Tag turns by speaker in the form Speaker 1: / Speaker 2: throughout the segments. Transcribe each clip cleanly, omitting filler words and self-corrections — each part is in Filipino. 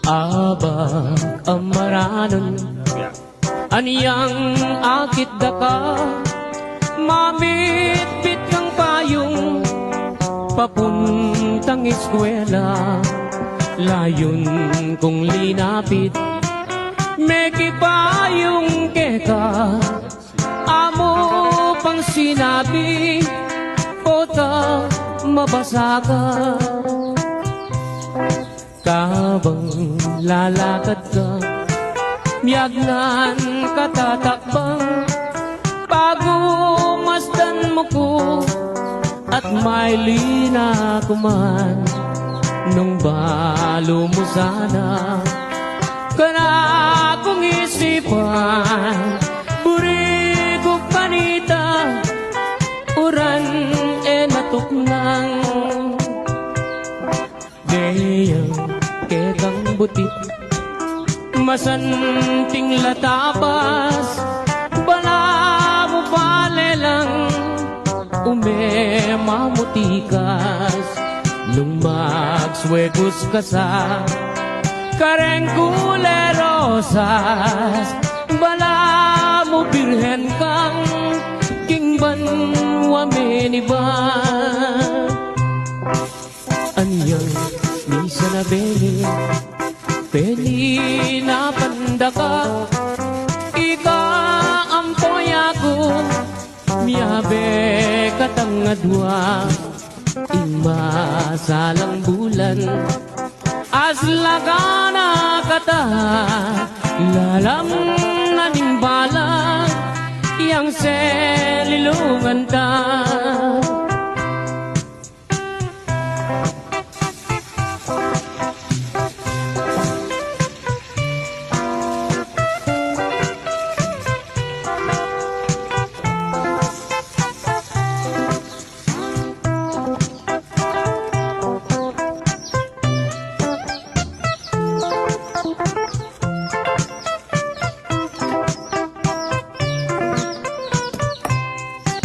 Speaker 1: Abag amaranon aniyang akit daka mamit-bit kang payong papuntang eskwela layon kong linapit meki payong keka amo pang sinabi kota mabasa ka kabang lalakad ka miyagnan katatakbang bago masdan mo ko at may lina kuman nung balo mo sana kana kong isipan buri ko kanita uran natuknang gayang ketang butik masanting latapas bala mo bale lang mamutikas nung magswegos ka sa kareng kulerosas bala mo birhen kang kingban wameniba anyang misa na beni na pandaka ika ampoy ako miyabe katangadwa imasalang bulan aslagana kata lalam naming balang yang selilungan ta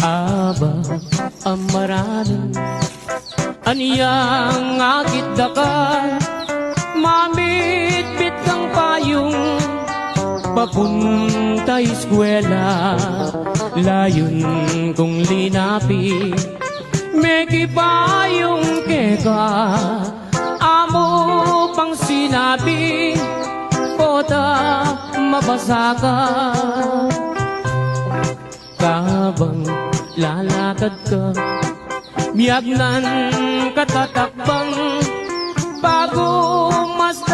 Speaker 1: abag amaranon aniyang akit daka mamit-bit kang payong papunta eskwela layon kong linapit meki payong keka amo pang sinabi kota mabasa ka kabang lalakad ka miyagnan katatakbang bago mas